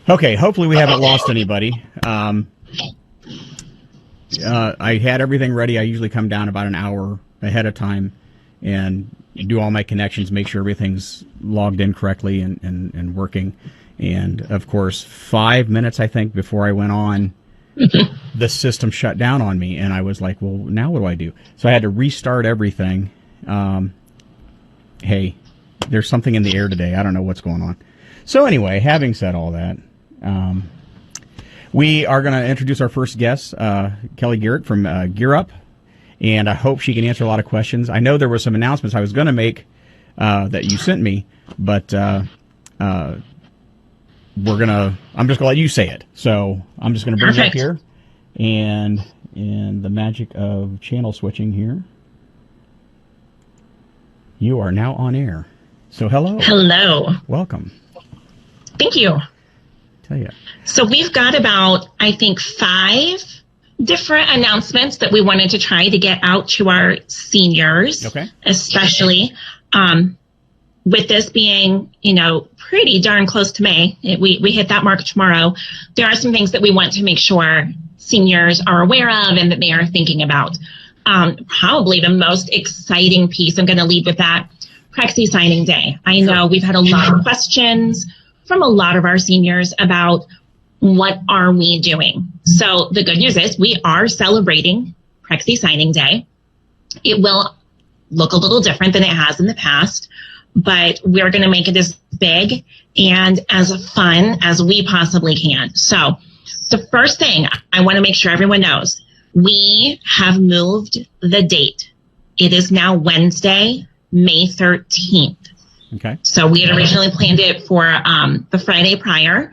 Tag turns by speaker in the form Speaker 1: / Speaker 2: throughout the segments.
Speaker 1: Okay, hopefully we haven't lost anybody. I had everything ready. I usually come down about an hour ahead of time and do all my connections, make sure everything's logged in correctly and working. And, of course, 5 minutes, I think, before I went on, the system shut down on me. And I was like, well, now what do I do? So I had to restart everything. Hey, there's something in the air today. I don't know what's going on. So anyway, having said all that, we are going to introduce our first guest, Kelly Garrett from Gear Up, and I hope she can answer a lot of questions. I know there were some announcements I was going to make that you sent me, but I'm just going to let you say it. So I'm just going to bring it up here, and the magic of channel switching here. You are now on air. So hello.
Speaker 2: Hello.
Speaker 1: Welcome.
Speaker 2: Thank you.
Speaker 1: Tell you.
Speaker 2: So we've got about, I think, 5 different announcements that we wanted to try to get out to our seniors, especially with this being, pretty darn close to May. We hit that mark tomorrow. There are some things that we want to make sure seniors are aware of and that they are thinking about. Probably the most exciting piece, I'm going to lead with that, Prexy Signing Day. I know we've had a lot of questions from a lot of our seniors about what are we doing. So the good news is we are celebrating Prexy Signing Day. It will look a little different than it has in the past, but we're going to make it as big and as fun as we possibly can. So the first thing I want to make sure everyone knows, we have moved the date. It is now Wednesday, May 13th.
Speaker 1: Okay.
Speaker 2: So we had originally planned it for the Friday prior,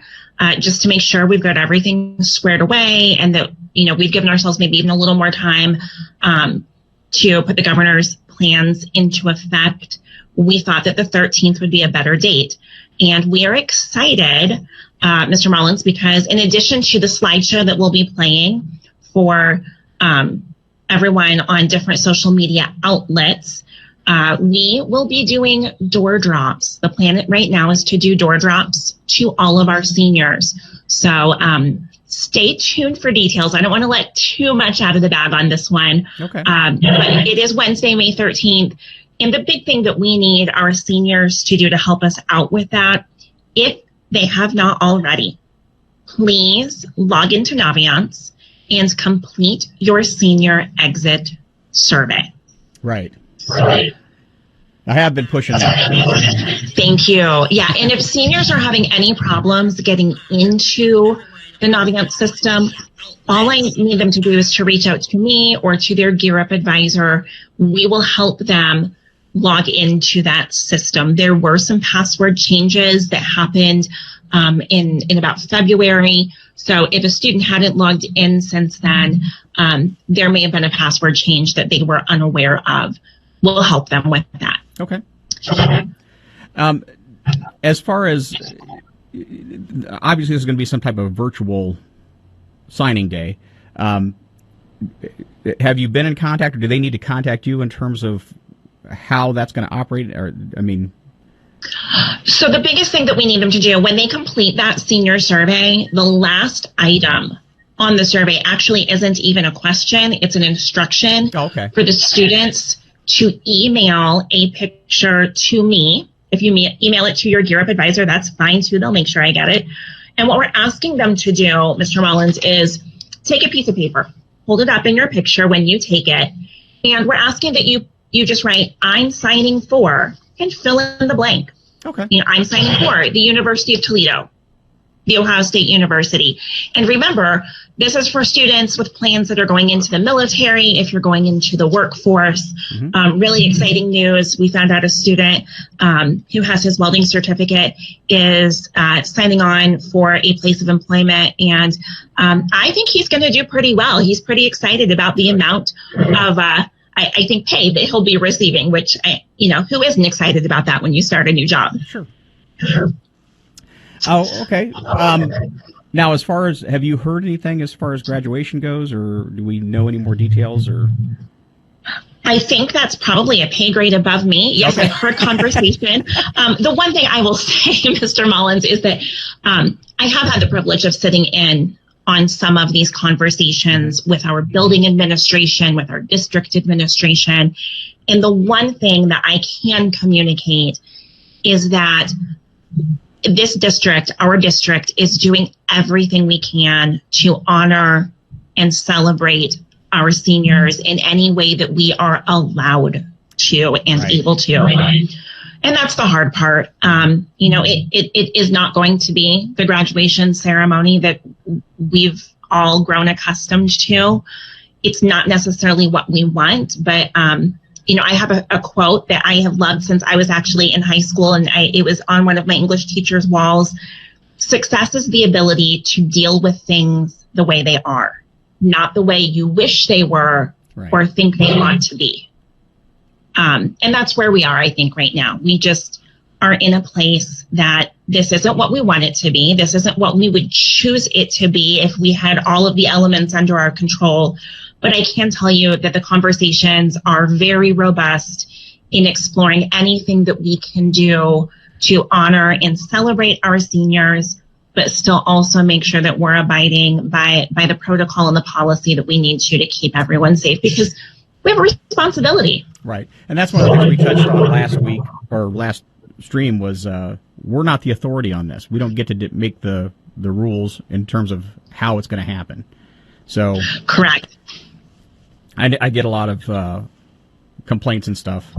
Speaker 2: just to make sure we've got everything squared away and that, we've given ourselves maybe even a little more time to put the governor's plans into effect. We thought that the 13th would be a better date. And we are excited, Mr. Mullins, because in addition to the slideshow that we'll be playing for everyone on different social media outlets, we will be doing door drops. The plan right now is to do door drops to all of our seniors. So stay tuned for details. I don't want to let too much out of the bag on this one.
Speaker 1: Okay.
Speaker 2: But it is Wednesday, May 13th. And the big thing that we need our seniors to do to help us out with that, if they have not already, please log into Naviance and complete your senior exit survey.
Speaker 1: Right. I have been pushing that.
Speaker 2: Thank you. Yeah, and if seniors are having any problems getting into the Naviance system, all I need them to do is to reach out to me or to their Gear Up advisor. We will help them log into that system. There were some password changes that happened in about February. So if a student hadn't logged in since then, there may have been a password change that they were unaware of. We'll help them with that.
Speaker 1: Okay. As far as, obviously this is going to be some type of virtual signing day. Have you been in contact, or do they need to contact you in terms of how that's going to operate?
Speaker 2: So the biggest thing that we need them to do when they complete that senior survey, the last item on the survey actually isn't even a question. It's an instruction for the students to email a picture to me. If you email it to your Gear Up advisor, that's fine too. They'll make sure I get it. And what we're asking them to do, Mr. Mullins, is take a piece of paper, hold it up in your picture when you take it, and we're asking that you just write, I'm signing for, and fill in the blank.
Speaker 1: Okay.
Speaker 2: I'm signing for the University of Toledo, the Ohio State University. And remember, this is for students with plans that are going into the military, if you're going into the workforce. Really exciting news. We found out a student who has his welding certificate is signing on for a place of employment. And I think he's going to do pretty well. He's pretty excited about the amount of I think pay that he'll be receiving, which, who isn't excited about that when you start a new job?
Speaker 1: Sure. Oh, okay. Now, as far as, have you heard anything as far as graduation goes, or do we know any more details, or?
Speaker 2: I think that's probably a pay grade above me. Yes, I've heard conversation. The one thing I will say, Mr. Mullins, is that I have had the privilege of sitting in on some of these conversations with our building administration, with our district administration. And the one thing that I can communicate is that this district, our district, is doing everything we can to honor and celebrate our seniors in any way that we are allowed to and able to. And that's the hard part. It is not going to be the graduation ceremony that we've all grown accustomed to. It's not necessarily what we want, but I have a quote that I have loved since I was actually in high school, and it was on one of my English teacher's walls. Success is the ability to deal with things the way they are, not the way you wish they were or think they ought to be. And that's where we are, I think, right now. We just are in a place that this isn't what we want it to be. This isn't what we would choose it to be if we had all of the elements under our control. But I can tell you that the conversations are very robust in exploring anything that we can do to honor and celebrate our seniors, but still also make sure that we're abiding by the protocol and the policy that we need to keep everyone safe, because we have a responsibility.
Speaker 1: Right. And that's one of the things we touched on last week, or last stream, was we're not the authority on this. We don't get to make the rules in terms of how it's going to happen. So
Speaker 2: correct.
Speaker 1: I get a lot of complaints and stuff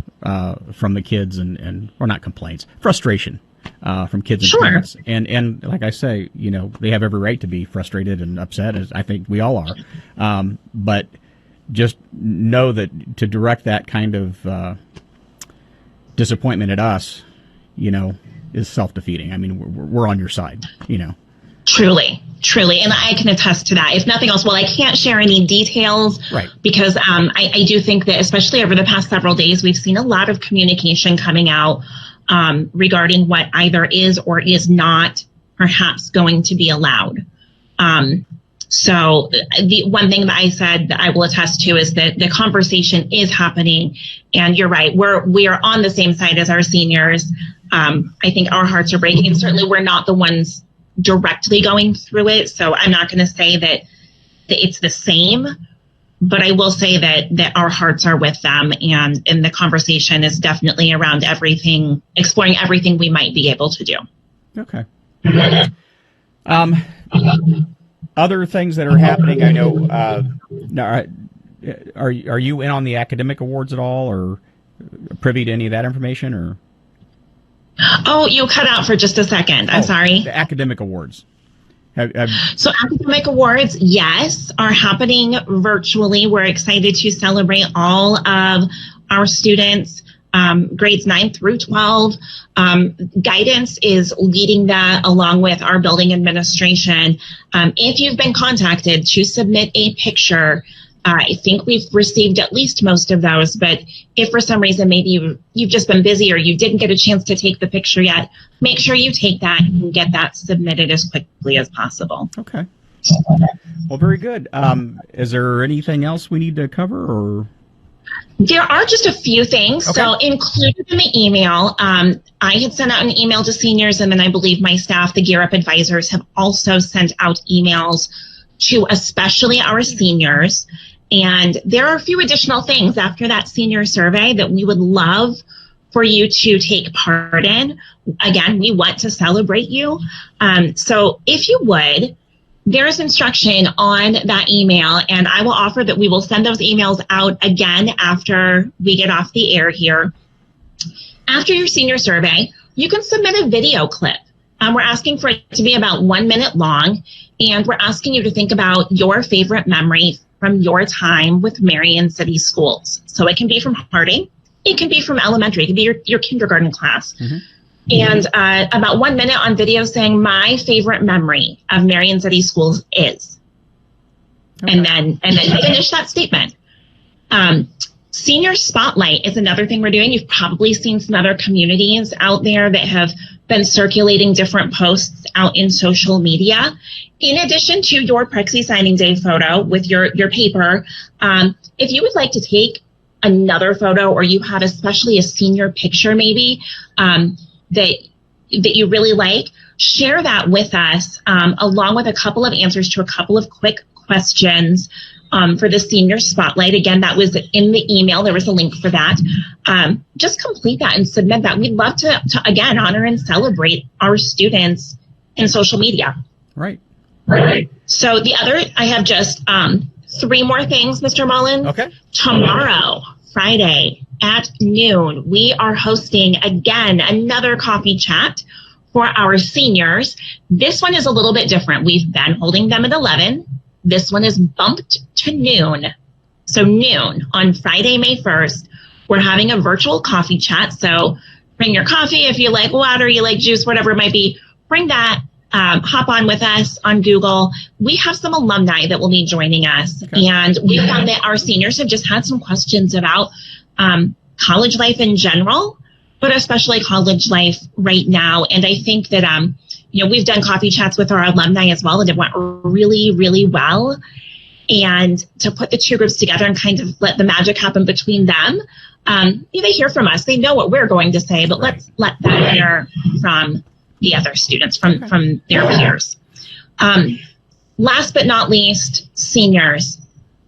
Speaker 1: from the kids, or not complaints, frustration from kids and parents. And like I say, they have every right to be frustrated and upset, as I think we all are. But just know that to direct that kind of disappointment at us, is self-defeating. I mean, we're on your side,
Speaker 2: Truly. And I can attest to that. If nothing else, I can't share any details, because I do think that, especially over the past several days, we've seen a lot of communication coming out regarding what either is or is not perhaps going to be allowed. So the one thing that I said that I will attest to is that the conversation is happening, and you're right. We are on the same side as our seniors. I think our hearts are breaking, and certainly we're not the ones directly going through it. So I'm not going to say that it's the same, but I will say that our hearts are with them, and the conversation is definitely around everything, exploring everything we might be able to do.
Speaker 1: Okay. Other things that are happening, I know, are you in on the academic awards at all, or privy to any of that information, or?
Speaker 2: Oh, you cut out for just a second. I'm sorry.
Speaker 1: The academic awards.
Speaker 2: So academic awards, yes, are happening virtually. We're excited to celebrate all of our students, grades 9 through 12. Guidance is leading that along with our building administration. If you've been contacted to submit a picture, I think we've received at least most of those, but if for some reason maybe you've just been busy or you didn't get a chance to take the picture yet, make sure you take that and get that submitted as quickly as possible.
Speaker 1: Okay. Well, very good. Is there anything else we need to cover, or?
Speaker 2: There are just a few things. Okay. So included in the email, I had sent out an email to seniors, and then I believe my staff, the Gear Up advisors, have also sent out emails to especially our seniors. And there are a few additional things after that senior survey that we would love for you to take part in. Again, we want to celebrate you. So if you would, there's instruction on that email, and I will offer that we will send those emails out again after we get off the air here. After your senior survey, you can submit a video clip. We're asking for it to be about 1 minute long, and we're asking you to think about your favorite memory from your time with Marion City Schools. So it can be from Harding, it can be from elementary, it can be your kindergarten class. Mm-hmm. And about 1 minute on video saying my favorite memory of Marion City Schools is, okay. and then finish that statement. Senior Spotlight is another thing we're doing. You've probably seen some other communities out there that have been circulating different posts out in social media. In addition to your Prexy Signing Day photo with your paper, if you would like to take another photo, or you have especially a senior picture maybe that that you really like, share that with us, along with a couple of answers to a couple of quick questions for the senior spotlight. Again, that was in the email. There was a link for that. Just complete that and submit that. We'd love to again, honor and celebrate our students in social media.
Speaker 1: Right.
Speaker 2: So I have just 3 more things, Mr. Mullins.
Speaker 1: Okay.
Speaker 2: Tomorrow, Friday at noon, we are hosting again another coffee chat for our seniors. This one is a little bit different. We've been holding them at 11. This one is bumped to noon. So noon on Friday, May 1st, we're having a virtual coffee chat. So bring your coffee. If you like water, you like juice, whatever it might be, bring that. Hop on with us on Google. We have some alumni that will be joining us. Okay. And we found that our seniors have just had some questions about college life in general, but especially college life right now. And I think that, we've done coffee chats with our alumni as well, and it went really, really well. And to put the 2 groups together and kind of let the magic happen between them, they hear from us. They know what we're going to say, but let's let them hear from the other students, from their peers. Last but not least, seniors,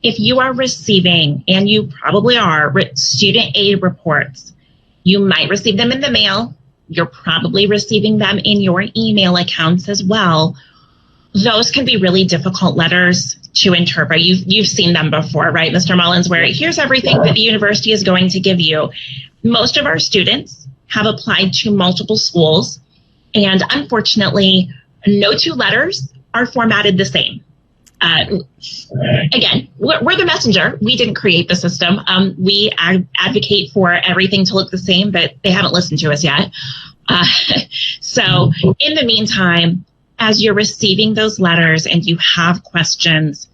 Speaker 2: if you are receiving, and you probably are, student aid reports, you might receive them in the mail. You're probably receiving them in your email accounts as well. Those can be really difficult letters to interpret. You've seen them before, right, Mr. Mullins, where here's everything that the university is going to give you. Most of our students have applied to multiple schools, and unfortunately, no 2 letters are formatted the same. Again, we're the messenger. We didn't create the system. We advocate for everything to look the same, but they haven't listened to us yet. So in the meantime, as you're receiving those letters and you have questions,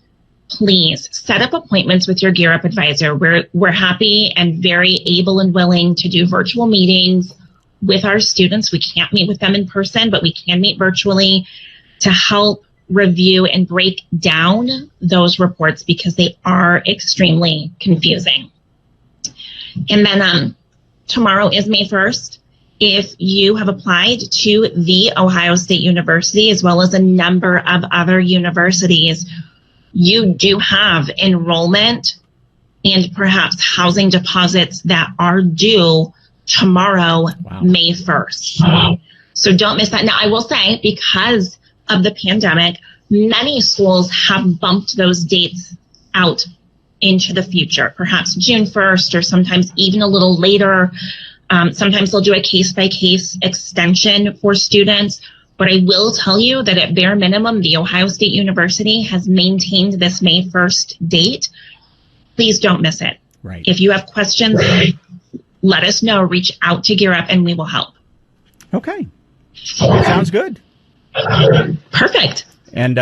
Speaker 2: please set up appointments with your Gear Up advisor. We're happy and very able and willing to do virtual meetings with our students. We can't meet with them in person, but we can meet virtually to help review and break down those reports because they are extremely confusing. And then tomorrow is May 1st. If you have applied to the Ohio State University as well as a number of other universities, you do have enrollment and perhaps housing deposits that are due tomorrow, May 1st. So don't miss that. Now, I will say, because of the pandemic, many schools have bumped those dates out into the future, perhaps June 1st or sometimes even a little later. Sometimes they'll do a case-by-case extension for students. But I will tell you that at bare minimum, the Ohio State University has maintained this May 1st date. Please don't miss it.
Speaker 1: Right.
Speaker 2: If you have questions, let us know. Reach out to Gear Up and we will help.
Speaker 1: Okay. Sounds good.
Speaker 2: Perfect.
Speaker 1: And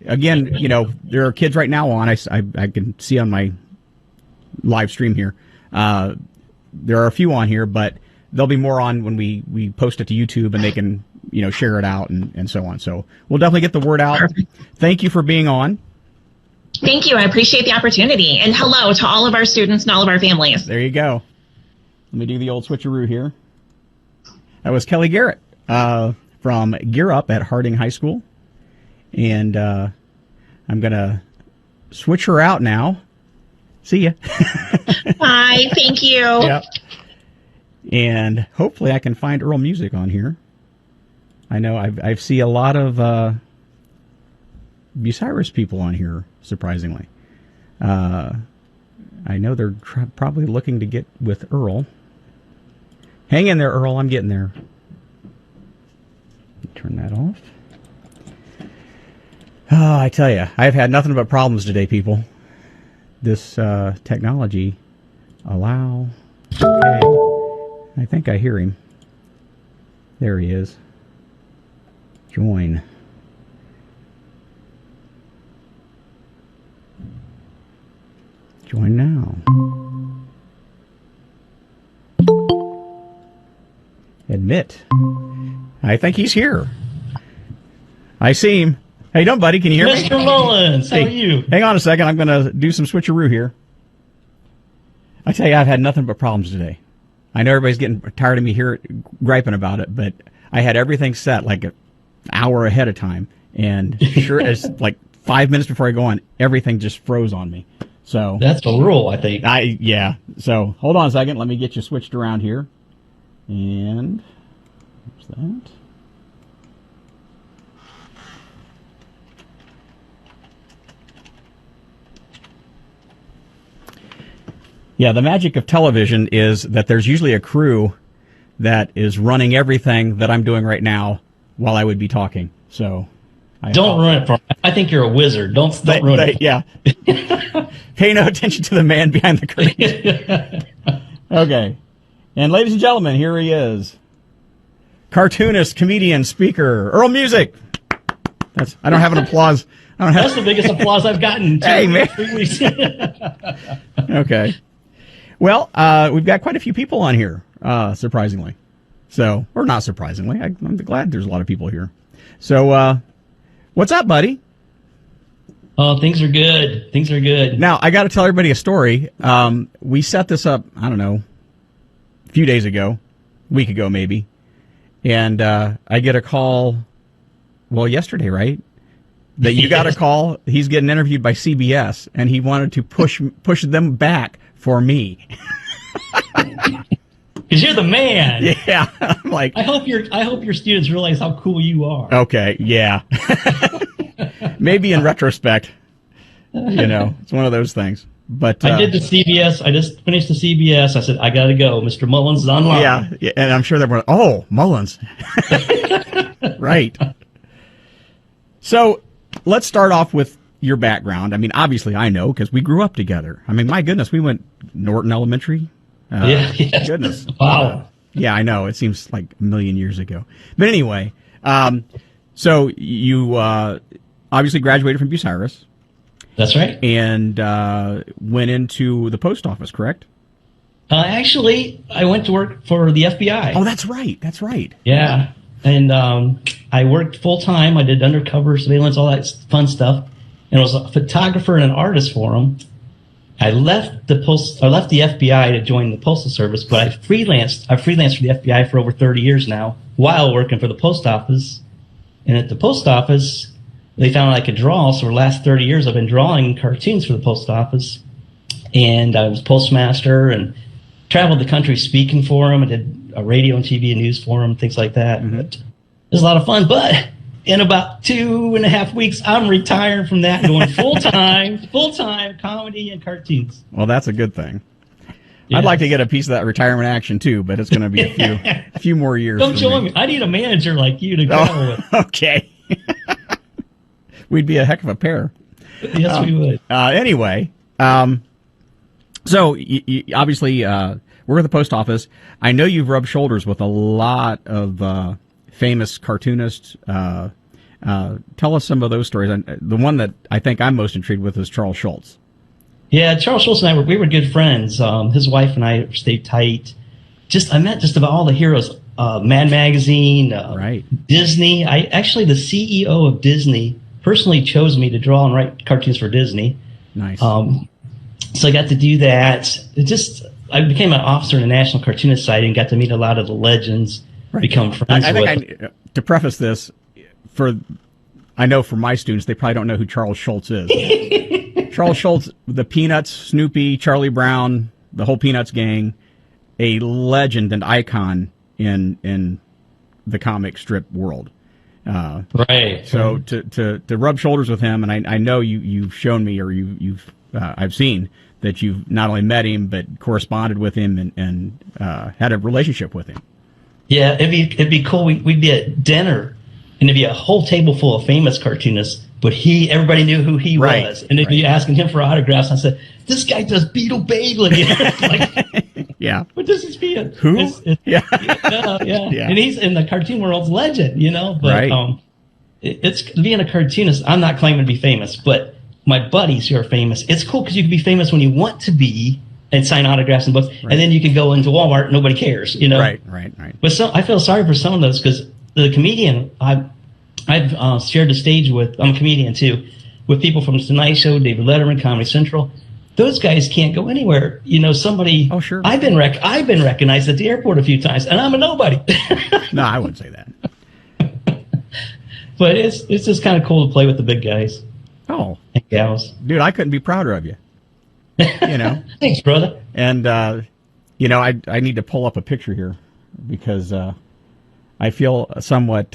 Speaker 1: again, there are kids right now on. I can see on my live stream here. There are a few on here, but there'll be more on when we post it to YouTube and they can, share it out and so on. So we'll definitely get the word out. Perfect. Thank you for being on.
Speaker 2: Thank you. I appreciate the opportunity. And hello to all of our students and all of our families.
Speaker 1: There you go. Let me do the old switcheroo here. That was Kelly Garrett from Gear Up at Harding High School. And I'm going to switch her out now. See ya.
Speaker 2: Bye. Thank you.
Speaker 1: Yep. And hopefully I can find Earl music on here. I know I see a lot of Bucyrus people on here, surprisingly. I know they're probably looking to get with Earl. Hang in there, Earl. I'm getting there. Turn that off. Oh, I tell you, I've had nothing but problems today, people. This technology allow. Okay. I think I hear him. There he is. Join. Join now. Admit. I think he's here. I see him. How you doing, buddy? Can you hear me?
Speaker 3: Mr. Mullins, how are you?
Speaker 1: Hang on a second. I'm going to do some switcheroo here. I tell you, I've had nothing but problems today. I know everybody's getting tired of me here griping about it, but I had everything set like an hour ahead of time, and sure as like 5 minutes before I go on, everything just froze on me. So
Speaker 3: that's the rule, I think.
Speaker 1: Yeah. So hold on a second. Let me get you switched around here. And there's that. Yeah, the magic of television is that there's usually a crew that is running everything that I'm doing right now while I would be talking. So
Speaker 3: don't ruin it for me. I think you're a wizard. Don't ruin it.
Speaker 1: Yeah. Pay no attention to the man behind the curtain. Okay. And ladies and gentlemen, here he is. Cartoonist, comedian, speaker, Earl Music. I don't have an applause.
Speaker 3: That's the biggest applause I've gotten in 3 weeks.
Speaker 1: Okay. Well, we've got quite a few people on here, surprisingly. So, or not surprisingly. I'm glad there's a lot of people here. So, what's up, buddy?
Speaker 3: Oh, things are good. Things are good.
Speaker 1: Now, I got to tell everybody a story. We set this up, I don't know, a few days ago, a week ago maybe. And I get a call, well, yesterday, right? That you got a call. He's getting interviewed by CBS, and he wanted to push them back for me.
Speaker 3: Because you're the man.
Speaker 1: Yeah, I'm like.
Speaker 3: I hope your students realize how cool you are.
Speaker 1: Okay, yeah. Maybe in retrospect, it's one of those things. But
Speaker 3: I did the CBS. I just finished the CBS. I said, I got to go. Mr. Mullins is online.
Speaker 1: Yeah, and I'm sure they were. Oh, Mullins. Right. So let's start off with your background. I mean, obviously, I know because we grew up together. I mean, my goodness, we went Norton Elementary.
Speaker 3: Yeah.
Speaker 1: Goodness.
Speaker 3: Wow.
Speaker 1: Yeah, I know. It seems like a million years ago. But anyway, so you obviously graduated from Bucyrus.
Speaker 3: That's right.
Speaker 1: And went into the post office, correct?
Speaker 3: Actually, I went to work for the FBI.
Speaker 1: Oh, that's right. That's right.
Speaker 3: Yeah. And I worked full-time. I did undercover surveillance, all that fun stuff. And I was a photographer and an artist for them. I left the FBI to join the Postal Service, but I freelanced for the FBI for over 30 years now while working for the post office. And at the post office, they found I could draw, so for the last 30 years I've been drawing cartoons for the post office. And I was postmaster and traveled the country speaking for them. I did a radio and TV and news for them, things like that. Mm-hmm. But it was a lot of fun. But in about 2.5 weeks, I'm retiring from that and going full-time comedy and cartoons.
Speaker 1: Well, that's a good thing. Yes. I'd like to get a piece of that retirement action, too, but it's going to be a few more years.
Speaker 3: Don't join me. I need a manager like you to travel with.
Speaker 1: Okay. We'd be a heck of a pair.
Speaker 3: Yes, we would.
Speaker 1: Anyway, so you obviously we're at the post office. I know you've rubbed shoulders with a lot of famous cartoonists. Tell us some of those stories. The one that I think I'm most intrigued with is Charles Schulz.
Speaker 3: Yeah, Charles Schulz and we were good friends. His wife and I stayed tight. I met just about all the heroes. Mad Magazine,
Speaker 1: right. Disney.
Speaker 3: The CEO of Disney personally chose me to draw and write cartoons for Disney.
Speaker 1: Nice.
Speaker 3: So I got to do that. I became an officer in the National Cartoonist Society and got to meet a lot of the legends, right. Become friends with.
Speaker 1: To preface this, I know for my students, they probably don't know who Charles Schulz is. Charles Schulz, the Peanuts, Snoopy, Charlie Brown, the whole Peanuts gang, a legend and icon in the comic strip world.
Speaker 3: Right.
Speaker 1: So to rub shoulders with him, and I know you've shown me, or I've seen that you've not only met him but corresponded with him and had a relationship with him.
Speaker 3: Yeah, it'd be cool. We'd be at dinner, and it'd be a whole table full of famous cartoonists, but everybody knew who he was, and they'd be asking him for autographs. I said, "This guy does Beetle Babe."
Speaker 1: Yeah.
Speaker 3: What does this mean?
Speaker 1: Who?
Speaker 3: Yeah. And he's in the cartoon world's legend, But
Speaker 1: right.
Speaker 3: It's being a cartoonist. I'm not claiming to be famous, but my buddies who are famous, it's cool because you can be famous when you want to be and sign autographs and books, right. And then you can go into Walmart and nobody cares,
Speaker 1: Right.
Speaker 3: But I feel sorry for some of those because the comedian I've shared the stage with. I'm a comedian too, with people from The Tonight Show, David Letterman, Comedy Central. Those guys can't go anywhere. Somebody.
Speaker 1: Oh, sure.
Speaker 3: I've been recognized at the airport a few times, and I'm a nobody.
Speaker 1: No, I wouldn't say that.
Speaker 3: But it's just kind of cool to play with the big guys.
Speaker 1: Oh,
Speaker 3: and gals.
Speaker 1: Dude, I couldn't be prouder of you. You know.
Speaker 3: Thanks, brother.
Speaker 1: And you know, I need to pull up a picture here because I feel somewhat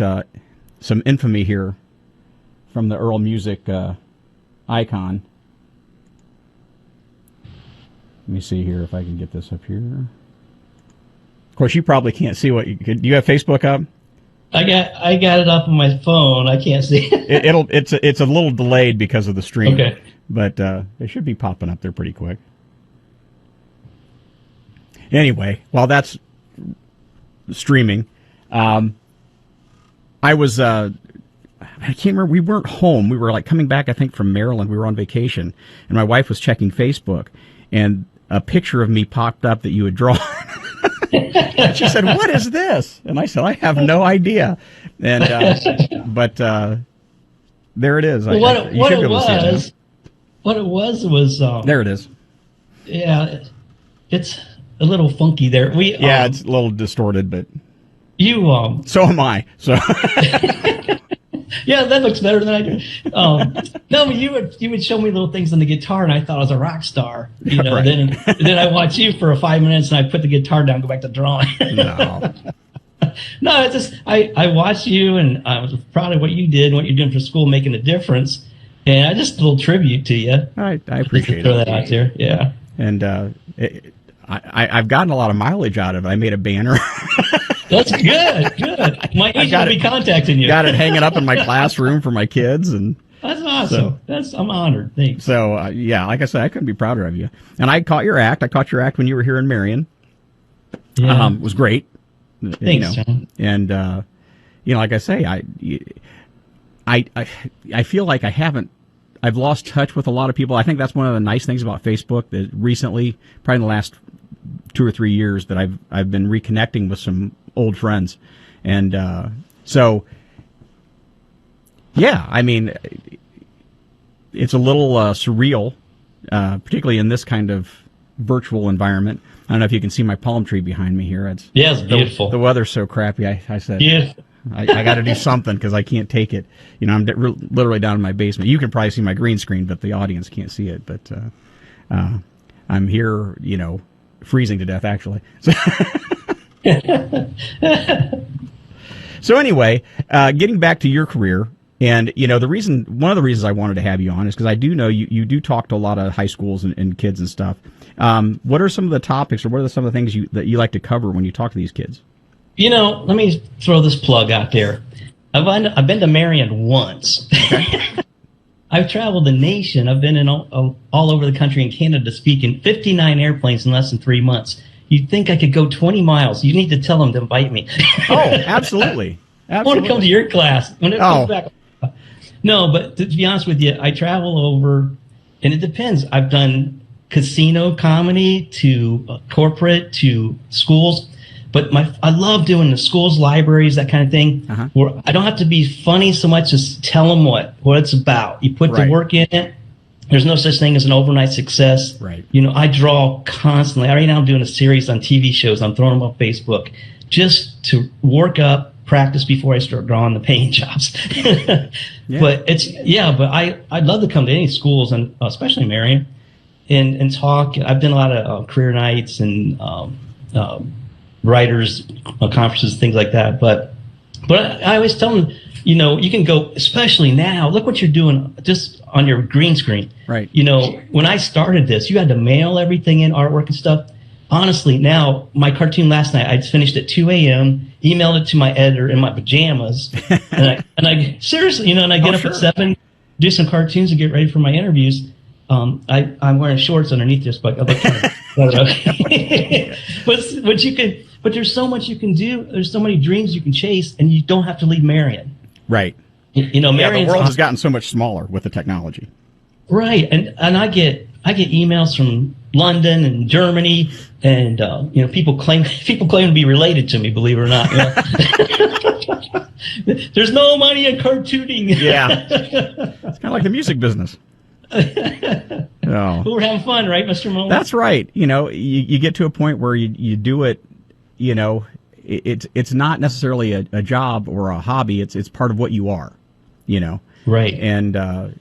Speaker 1: some infamy here from the Earl Music icon. Let me see here if I can get this up here. Of course, you probably can't see what you could. Do you have Facebook up?
Speaker 3: I got it up on my phone. I can't see it.
Speaker 1: It's a little delayed because of the stream.
Speaker 3: Okay.
Speaker 1: But it should be popping up there pretty quick. Anyway, while that's streaming, I was I can't remember. We weren't home. We were like coming back, I think, from Maryland. We were on vacation, and my wife was checking Facebook, and a picture of me popped up that you had drawn. And she said, "What is this?" And I said, "I have no idea." And but there it is.
Speaker 3: What it was
Speaker 1: there it is.
Speaker 3: Yeah, it's a little funky there.
Speaker 1: It's a little distorted, but
Speaker 3: you
Speaker 1: so am I. So
Speaker 3: yeah, that looks better than I do. No, but you would show me little things on the guitar, and I thought I was a rock star. You know, right. then I watch you for 5 minutes, and I put the guitar down, go back to drawing.
Speaker 1: No.
Speaker 3: No, it's just I watched you, and I was proud of what you did, and what you're doing for school, making a difference. And I just a little tribute to you.
Speaker 1: I appreciate it.
Speaker 3: Throw that out there, yeah.
Speaker 1: And I've gotten a lot of mileage out of it. I made a banner.
Speaker 3: That's good. My agent will be contacting you.
Speaker 1: Got it hanging up in my classroom for my kids, and
Speaker 3: that's awesome. I'm honored. Thanks.
Speaker 1: So yeah, like I said, I couldn't be prouder of you. And I caught your act. I caught your act when you were here in Marion.
Speaker 3: Yeah.
Speaker 1: It was great.
Speaker 3: Thanks, John.
Speaker 1: And like I say, I feel like I've lost touch with a lot of people. I think that's one of the nice things about Facebook that recently, probably in the last 2 or 3 years, that I've been reconnecting with some old friends. And so, yeah, I mean, it's a little surreal, particularly in this kind of virtual environment. I don't know if you can see my palm tree behind me here.
Speaker 3: It's beautiful.
Speaker 1: The weather's so crappy. I said,
Speaker 3: beautiful.
Speaker 1: I got to do something because I can't take it. You know, I'm literally down in my basement. You can probably see my green screen, but the audience can't see it. But I'm here, you know, freezing to death, actually. So anyway, getting back to your career, and you know, one of the reasons I wanted to have you on is because I do know you do talk to a lot of high schools and kids and stuff. What are some of the topics, or what are some of the things that you like to cover when you talk to these kids?
Speaker 3: You know, let me throw this plug out there. I've been to Marion once. Okay. I've traveled the nation. I've been in all over the country and Canada to speak in 59 airplanes in less than 3 months. You'd think I could go 20 miles. You need to tell them to invite me.
Speaker 1: Oh, absolutely.
Speaker 3: I want to come to your class when it comes back. No, but to be honest with you, I travel over, and it depends. I've done casino comedy to corporate to schools. But I love doing the schools, libraries, that kind of thing, where I don't have to be funny so much as tell them what it's about. You put the work in it. There's no such thing as an overnight success.
Speaker 1: Right.
Speaker 3: You know, I draw constantly. Right now I'm doing a series on TV shows. I'm throwing them on Facebook just to work up, practice before I start drawing the paying jobs.
Speaker 1: Yeah.
Speaker 3: But I'd love to come to any schools, and especially Marion, and talk. I've done a lot of career nights and writers conferences, things like that. But I always tell them, you know, you can go, especially now, look what you're doing just on your green screen.
Speaker 1: Right.
Speaker 3: You know, when I started this, you had to mail everything in, artwork and stuff. Honestly, now, my cartoon last night, I finished at 2 a.m., emailed it to my editor in my pajamas. and I seriously, you know, and I get up at 7, do some cartoons and get ready for my interviews. I'm wearing shorts underneath this, but but there's so much you can do. There's so many dreams you can chase, and you don't have to leave Marion.
Speaker 1: Right.
Speaker 3: You know,
Speaker 1: the world has gotten so much smaller with the technology.
Speaker 3: Right, and I get emails from London and Germany, and you know, people claim to be related to me. Believe it or not, you know? There's no money in cartooning.
Speaker 1: Yeah, it's kind of like the music business.
Speaker 3: Oh. We're having fun, right, Mr. Mullen?
Speaker 1: That's right. You know, you get to a point where you do it. You know, it's not necessarily a job or a hobby. It's part of what you are.
Speaker 3: Right.
Speaker 1: And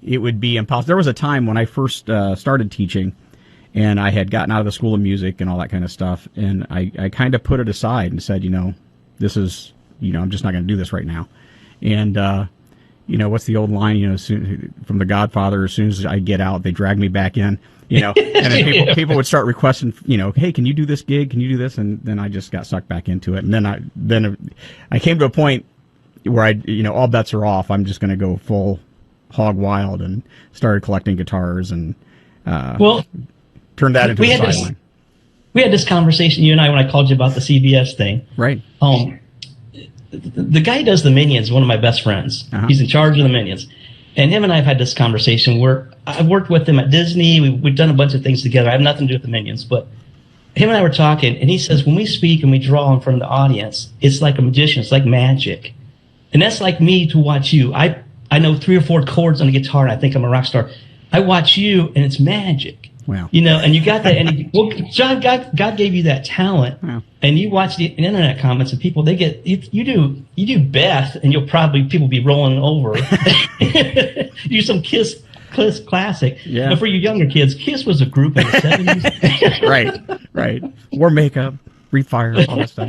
Speaker 1: it would be impossible. There was a time when I first started teaching, and I had gotten out of the School of Music and all that kind of stuff, and I kind of put it aside and said, this is, I'm just not going to do this right now. And, what's the old line, from The Godfather, as soon as I get out, they drag me back in, and then people would start requesting, hey, can you do this gig? Can you do this? And then I just got sucked back into it. And then I came to a point where all bets are off. I'm just going to go full hog wild and started collecting guitars and, turned that into a sideline.
Speaker 3: We had this conversation, you and I, when I called you about the CBS thing.
Speaker 1: Right.
Speaker 3: The guy who does the Minions, one of my best friends. Uh-huh. He's in charge of the Minions. And him and I have had this conversation where I've worked with him at Disney. We've done a bunch of things together. I have nothing to do with the Minions. But him and I were talking, and he says, when we speak and we draw in front of the audience, it's like a magician. It's like magic. And that's like me to watch you. I know 3 or 4 chords on the guitar, and I think I'm a rock star. I watch you, and it's magic.
Speaker 1: Wow.
Speaker 3: And you got that. And John, God gave you that talent.
Speaker 1: Wow. And
Speaker 3: you watch the internet comments, and people, they get, you do Beth, and people be rolling over. You do some Kiss classic. Yeah. But for you younger kids, Kiss was a group in the 70s.
Speaker 1: Right. Wore makeup, breathe fire, all that stuff.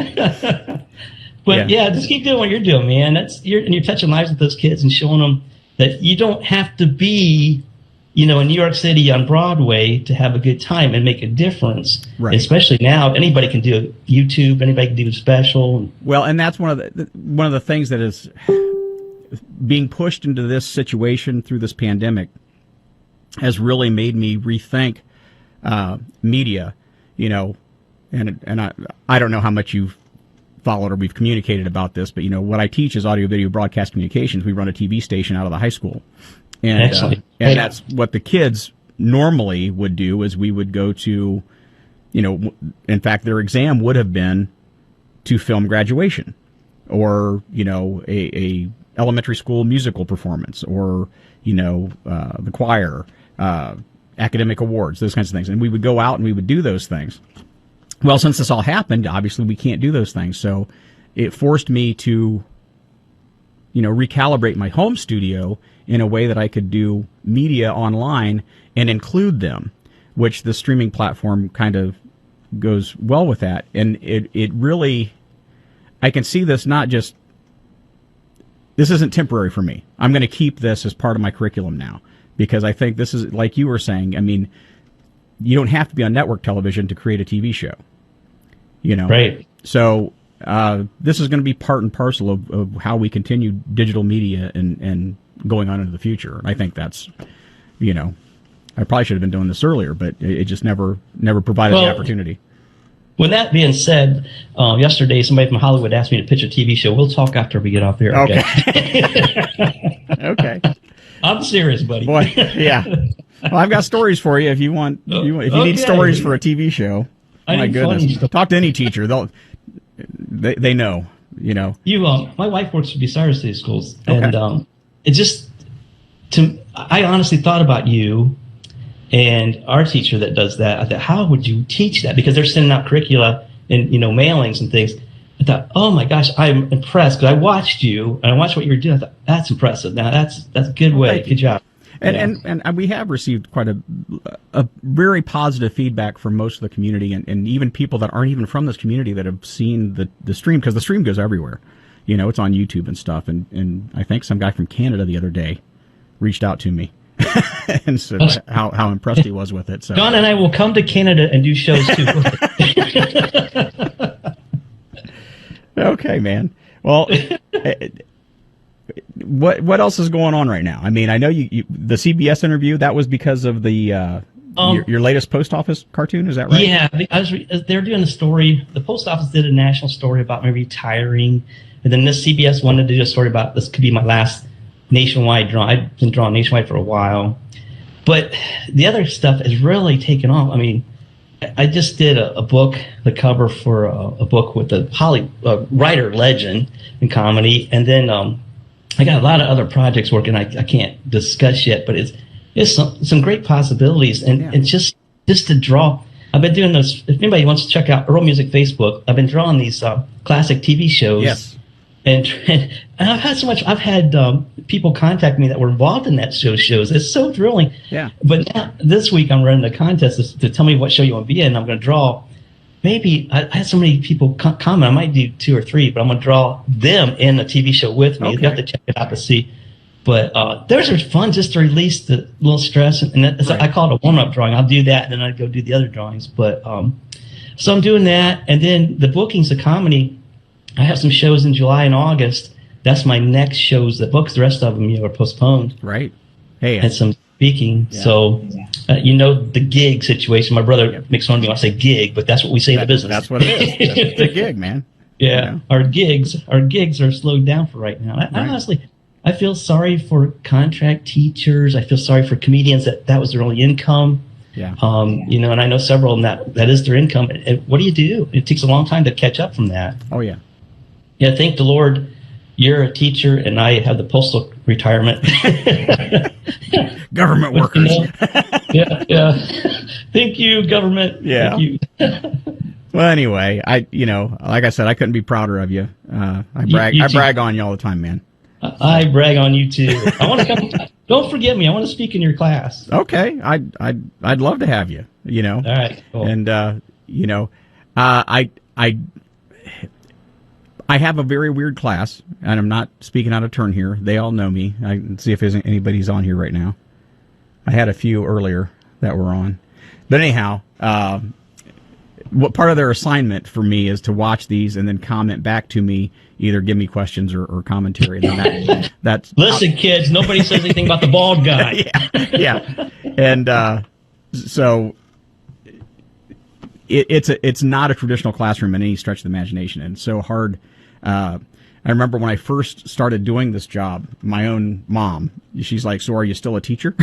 Speaker 3: But just keep doing what you're doing, man. And you're touching lives with those kids and showing them that you don't have to be, in New York City on Broadway to have a good time and make a difference. Right. Especially now, anybody can do YouTube, anybody can do a special.
Speaker 1: Well, and that's one of the things that is being pushed into this situation through this pandemic has really made me rethink media. And I don't know how much you've followed or we've communicated about this, but what I teach is audio video broadcast communications. We run a TV station out of the high school. And that's what the kids normally would do, is we would go to, in fact, their exam would have been to film graduation or, a elementary school musical performance or, the choir, academic awards, those kinds of things. And we would go out and we would do those things. Well, since this all happened, obviously we can't do those things. So it forced me to, recalibrate my home studio in a way that I could do media online and include them, which the streaming platform kind of goes well with that. And it really, I can see this this isn't temporary for me. I'm going to keep this as part of my curriculum now, because I think this is, like you were saying, you don't have to be on network television to create a TV show,
Speaker 3: Right.
Speaker 1: So this is going to be part and parcel of how we continue digital media and going on into the future. And I think that's, I probably should have been doing this earlier, but it just never provided the opportunity.
Speaker 3: With that being said, yesterday somebody from Hollywood asked me to pitch a TV show. We'll talk after we get off here.
Speaker 1: Okay. Okay.
Speaker 3: I'm serious, buddy.
Speaker 1: Boy, yeah. Well, I've got stories for you if you want. If you need stories for a TV show. My goodness, talk to any teacher. They know.
Speaker 3: My wife works for Bucyrus City Schools, and it just, I honestly thought about you and our teacher that does that. I thought, how would you teach that? Because they're sending out curricula and mailings and things. I thought, oh my gosh, I'm impressed because I watched you and I watched what you were doing. I thought, that's impressive. Now that's a good way. Good job.
Speaker 1: And we have received quite a very positive feedback from most of the community, and even people that aren't even from this community that have seen the stream, because the stream goes everywhere. It's on YouTube and stuff. And I think some guy from Canada the other day reached out to me and said how impressed he was with it. So
Speaker 3: John and I will come to Canada and do shows too.
Speaker 1: Okay, man. Well, what else is going on right now? I know you the CBS interview, that was because of the your latest post office cartoon, is that right?
Speaker 3: Yeah, they're doing a story. The post office did a national story about me retiring, and then this CBS wanted to do a story about this could be my last nationwide draw. I've been drawing nationwide for a while, but the other stuff has really taken off. I just did a book, the cover for a book with a writer legend in comedy, and then I got a lot of other projects working. I can't discuss yet, but it's some great possibilities, and it's just to draw. I've been doing this. If anybody wants to check out Earl Music Facebook, I've been drawing these classic TV shows.
Speaker 1: Yes.
Speaker 3: And I've had people contact me that were involved in that shows. It's so thrilling.
Speaker 1: Yeah.
Speaker 3: But now, this week I'm running a contest to tell me what show you want to be in. I'm going to draw. Maybe I had so many people comment. I might do 2 or 3, but I'm going to draw them in a TV show with me. You have to check it out to see. But those are fun just to release the little stress. And right. I call it a warm-up drawing. I'll do that, and then I go do the other drawings. But so I'm doing that. And then the bookings of comedy, I have some shows in July and August. That's my next shows that books. The rest of them, are postponed.
Speaker 1: Right. Hey.
Speaker 3: And some speaking. Yeah. So, the gig situation. My brother makes fun of me when I say gig, but that's what we say in the business.
Speaker 1: That's what it is. It's a gig, man.
Speaker 3: Yeah. Our gigs are slowed down for right now. I honestly, I feel sorry for contract teachers. I feel sorry for comedians that was their only income.
Speaker 1: Yeah.
Speaker 3: And I know several of them that is their income. And what do you do? It takes a long time to catch up from that.
Speaker 1: Oh, yeah.
Speaker 3: Yeah, thank the Lord you're a teacher and I have the postal retirement.
Speaker 1: Government workers.
Speaker 3: Yeah. Thank you, government.
Speaker 1: Yeah.
Speaker 3: Thank you.
Speaker 1: Well, anyway, like I said, I couldn't be prouder of you. I brag on you all the time, man.
Speaker 3: I brag on you too. I want to come. Don't forget me. I want to speak in your class.
Speaker 1: Okay, I'd love to have you.
Speaker 3: All right. Cool.
Speaker 1: And I have a very weird class, and I'm not speaking out of turn here. They all know me. I can see if anybody's on here right now. I had a few earlier that were on, but anyhow, what part of their assignment for me is to watch these and then comment back to me, either give me questions or commentary. And that's
Speaker 3: listen, kids. Nobody says anything about the bald guy.
Speaker 1: yeah. And so it's not a traditional classroom in any stretch of the imagination, and it's so hard. I remember when I first started doing this job, my own mom, she's like, "So are you still a teacher?"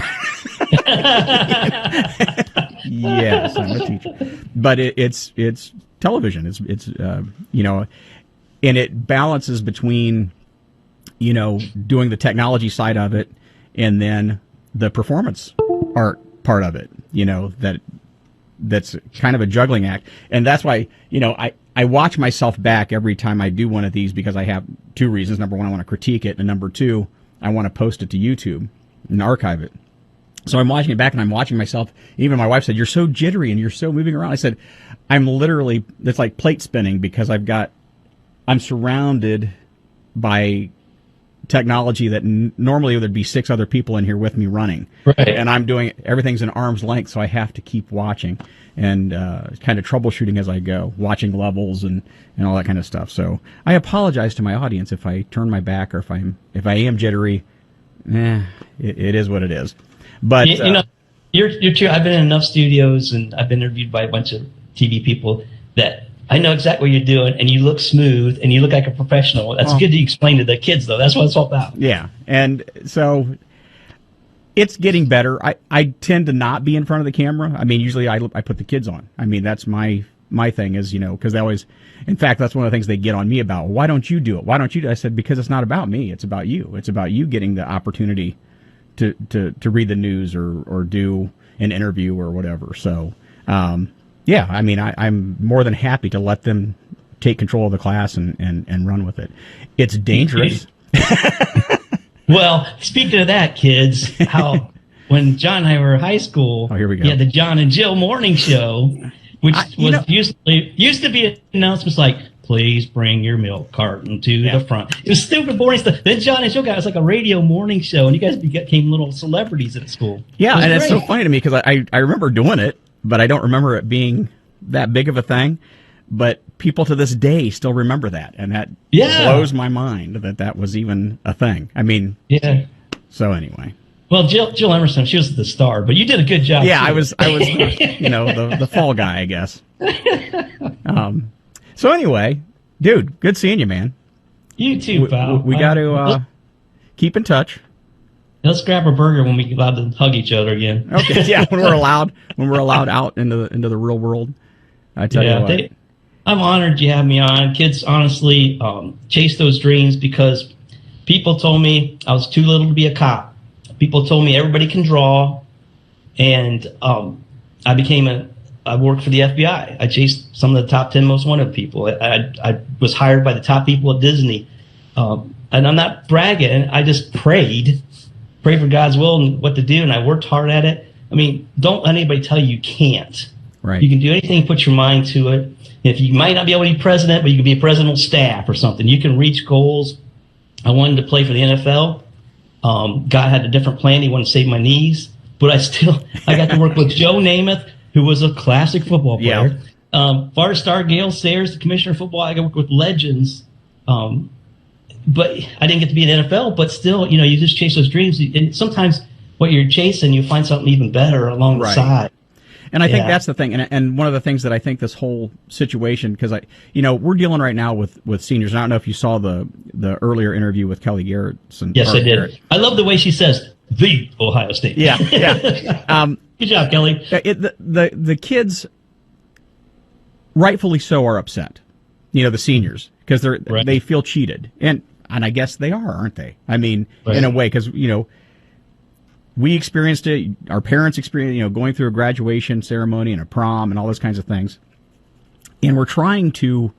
Speaker 1: Yes, I'm a teacher. But it's television. It's and it balances between, doing the technology side of it and then the performance art part of it, that's kind of a juggling act. And that's why, I watch myself back every time I do one of these because I have 2 reasons. Number 1, I want to critique it. And number 2, I want to post it to YouTube and archive it. So I'm watching it back and I'm watching myself. Even my wife said, "You're so jittery and you're so moving around." I said, it's like plate spinning because I'm surrounded by technology that normally there'd be 6 other people in here with me running.
Speaker 3: Right.
Speaker 1: And I'm doing everything's in arm's length, so I have to keep watching and kind of troubleshooting as I go, watching levels and all that kind of stuff. So I apologize to my audience if I turn my back or if I am jittery. It is what it is. But
Speaker 3: you're true. I've been in enough studios and I've been interviewed by a bunch of TV people that I know exactly what you're doing, and you look smooth, and you look like a professional. That's good to explain to the kids, though. That's what it's all about.
Speaker 1: Yeah, and so it's getting better. I tend to not be in front of the camera. I mean, usually I put the kids on. I mean, that's my thing is, because they always, in fact, that's one of the things they get on me about. Why don't you do it? Why don't you do it? I said, because it's not about me. It's about you. It's about you getting the opportunity to read the news or do an interview or whatever. So, yeah, I mean, I'm more than happy to let them take control of the class and run with it. It's dangerous.
Speaker 3: Well, speaking of that, kids, when John and I were in high school,
Speaker 1: here we go.
Speaker 3: We had the John and Jill morning show, which used to be announcements like, "Please bring your milk carton to the front." It was stupid, boring stuff. Then John and Jill got it was like a radio morning show, and you guys became little celebrities at school.
Speaker 1: Yeah, and it's so funny to me because I remember doing it, but I don't remember it being that big of a thing. But people to this day still remember that, and that blows my mind that was even a thing. I mean, so anyway.
Speaker 3: Well, Jill Emerson, she was the star, but you did a good job.
Speaker 1: Yeah,
Speaker 3: too.
Speaker 1: I was the fall guy, I guess. So anyway, dude, good seeing you, man.
Speaker 3: You too, pal.
Speaker 1: We got to keep in touch.
Speaker 3: Let's grab a burger when we get allowed to hug each other again.
Speaker 1: Okay, yeah, when we're allowed out into the real world. I tell you what.
Speaker 3: I'm honored you have me on. Kids, honestly, chase those dreams because people told me I was too little to be a cop. People told me everybody can draw, and I worked for the FBI. I chased some of the top 10 most wanted people. I was hired by the top people at Disney. and I'm not bragging. I just prayed for God's will and what to do, and I worked hard at it. I mean, don't let anybody tell you can't.
Speaker 1: Right.
Speaker 3: You can do anything, put your mind to it. If you might not be able to be president, but you can be a president of staff or something. You can reach goals. I wanted to play for the NFL. God had a different plan. He wanted to save my knees, but I got to work with Joe Namath, who was a classic football player. Yeah. Forrest Star, Gale Sayers, the commissioner of football. I got to work with legends. But I didn't get to be in the NFL, but still, you just chase those dreams. And sometimes what you're chasing, you find something even better along the side.
Speaker 1: And I think that's the thing. And one of the things that I think this whole situation, because we're dealing right now with seniors. And I don't know if you saw the earlier interview with Kelly Garrett.
Speaker 3: Yes, I did. Garrett. I love the way she says the Ohio State.
Speaker 1: Yeah.
Speaker 3: Good job, Kelly.
Speaker 1: The kids, rightfully so, are upset. The seniors, because they feel cheated, and I guess they aren't they? I mean, in a way, because we experienced it. Our parents experienced, going through a graduation ceremony and a prom and all those kinds of things. And we're trying to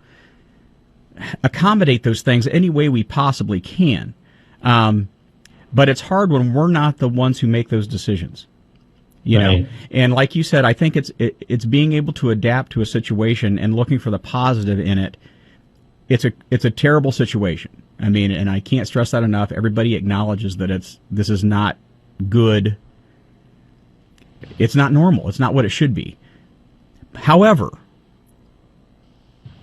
Speaker 1: accommodate those things any way we possibly can. But it's hard when we're not the ones who make those decisions. You know, and like you said, I think it's being able to adapt to a situation and looking for the positive in it. It's a terrible situation. I mean, and I can't stress that enough. Everybody acknowledges that this is not good. It's not normal. It's not what it should be. However,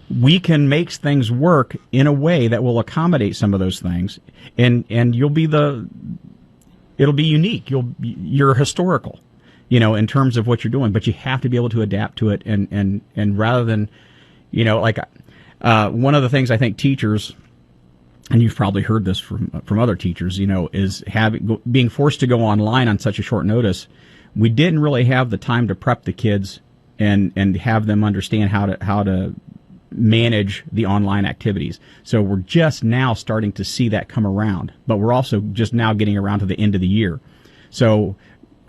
Speaker 1: we can make things work in a way that will accommodate some of those things, and it'll be unique. You're historical, in terms of what you're doing, but you have to be able to adapt to it, and rather than, one of the things I think teachers, and you've probably heard this from other teachers, is being forced to go online on such a short notice. We didn't really have the time to prep the kids and have them understand how to manage the online activities. So we're just now starting to see that come around, but we're also just now getting around to the end of the year. So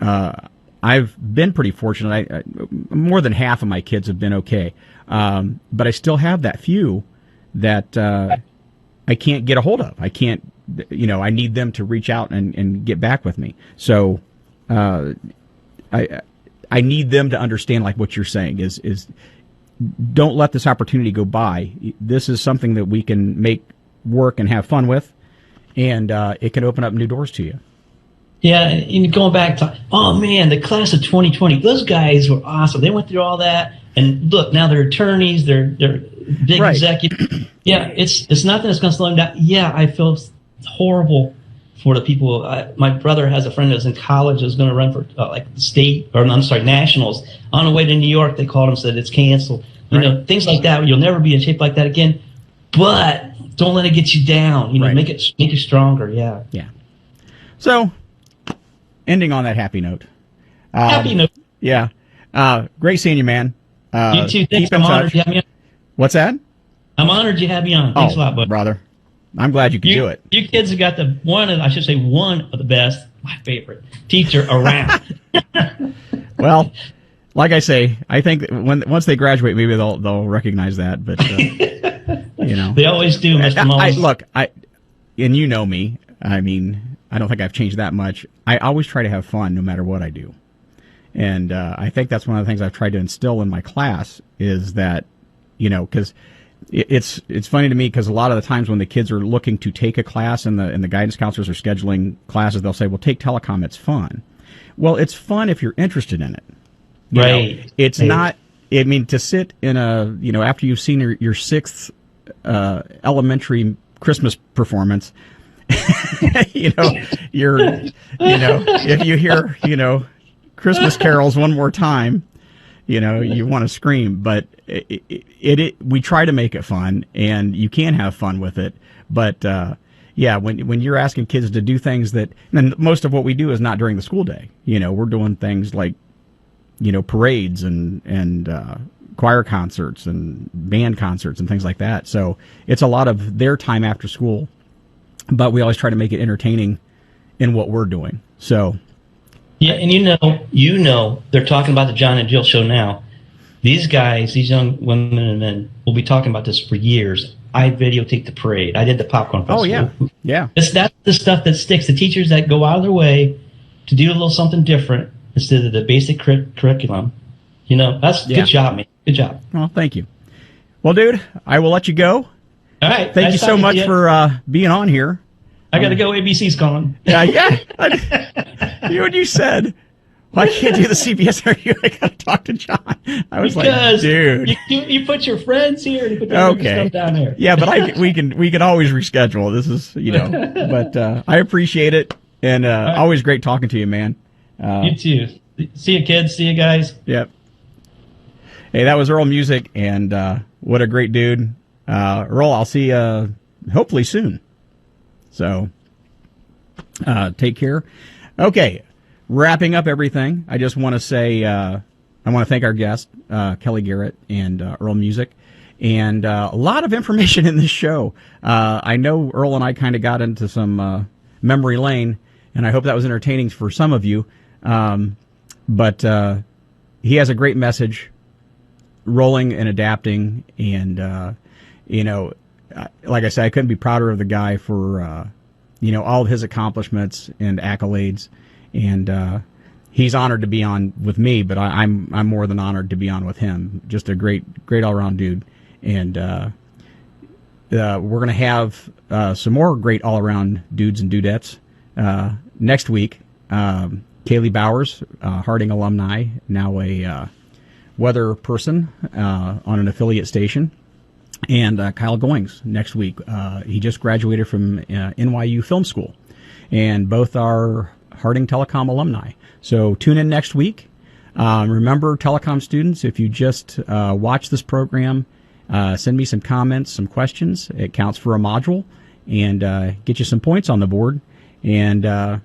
Speaker 1: I've been pretty fortunate. More than half of my kids have been okay, but I still have that few that I can't get a hold of. I can't, I need them to reach out and get back with me. So I need them to understand, like what you're saying is don't let this opportunity go by. This is something that we can make work and have fun with, and it can open up new doors to you.
Speaker 3: Yeah, and going back to, oh man, the class of 2020, those guys were awesome. They went through all that, and look, now they're attorneys, they're big executives. Yeah, it's nothing that's going to slow them down. Yeah, I feel horrible for the people. My brother has a friend that's in college that's going to run for nationals. On the way to New York, they called him and said it's canceled. Things like that. You'll never be in shape like that again. But don't let it get you down. Make you stronger. Yeah.
Speaker 1: Yeah. So, ending on that happy note.
Speaker 3: Happy note.
Speaker 1: Yeah. Great seeing you, man.
Speaker 3: You too. Thanks. I'm honored you have me on.
Speaker 1: What's that?
Speaker 3: I'm honored you have me on. Thanks a lot, bud.
Speaker 1: Brother. I'm glad you could do it.
Speaker 3: You kids have got one of the best, my favorite teacher around.
Speaker 1: Well, like I say, I think once they graduate, maybe they'll recognize that. But
Speaker 3: they always do, Mr. Mullins.
Speaker 1: And you know me. I mean, I don't think I've changed that much. I always try to have fun, no matter what I do. And I think that's one of the things I've tried to instill in my class is that, because it's funny to me because a lot of the times when the kids are looking to take a class and the guidance counselors are scheduling classes, they'll say, well, take telecom, it's fun. Well, it's fun if you're interested in it. It's not, to sit in after you've seen your sixth elementary Christmas performance, if you hear, Christmas carols one more time, you want to scream, but we try to make it fun, and you can have fun with it. But when you're asking kids to do things and most of what we do is not during the school day. We're doing things like, parades and choir concerts and band concerts and things like that. So it's a lot of their time after school, but we always try to make it entertaining in what we're doing. So.
Speaker 3: Yeah, and they're talking about the John and Jill show now. These guys, these young women and men, will be talking about this for years. I videotaped the parade. I did the popcorn festival.
Speaker 1: Oh, yeah. Yeah.
Speaker 3: That's the stuff that sticks. The teachers that go out of their way to do a little something different instead of the basic curriculum. That's good job, man. Good job.
Speaker 1: Well, thank you. Well, dude, I will let you go.
Speaker 3: All right.
Speaker 1: Thank you so much for being on here.
Speaker 3: I got to go. ABC's calling.
Speaker 1: Yeah. What you said. Well, I can't do the CBS interview. I got to talk to John. I was like, dude.
Speaker 3: You put your friends here. You put your stuff down there.
Speaker 1: Yeah, but we can always reschedule. This is, but I appreciate it. And always great talking to you, man.
Speaker 3: You too. See you, kids. See you guys.
Speaker 1: Yep. Hey, that was Earl Music, and what a great dude. Earl, I'll see you hopefully soon. So take care. Okay, wrapping up everything, I just want to say I want to thank our guest, Kelly Garrett and Earl Music, and a lot of information in this show. I know Earl and I kind of got into some memory lane, and I hope that was entertaining for some of you. But he has a great message, rolling and adapting, and like I said, I couldn't be prouder of the guy for all of his accomplishments and accolades, and he's honored to be on with me, but I'm more than honored to be on with him. Just a great all around dude, and we're gonna have some more great all around dudes and dudettes next week. Kaylee Bowers, Harding alumni, now a weather person on an affiliate station, and Kyle Goings next week. He just graduated from NYU Film School, and both are Harding Telecom alumni. So tune in next week. Remember, Telecom students, if you just watch this program, send me some comments, some questions. It counts for a module, and get you some points on the board. And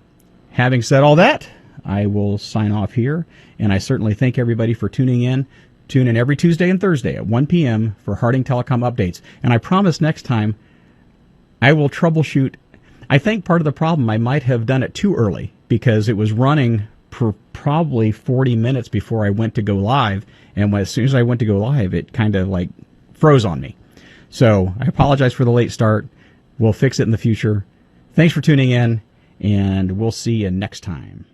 Speaker 1: having said all that, I will sign off here, and I certainly thank everybody for tuning in. Tune in every Tuesday and Thursday at 1 p.m. for Harding Telecom updates. And I promise next time I will troubleshoot. I think part of the problem, I might have done it too early because it was running for probably 40 minutes before I went to go live. And as soon as I went to go live, it kind of like froze on me. So I apologize for the late start. We'll fix it in the future. Thanks for tuning in, and we'll see you next time.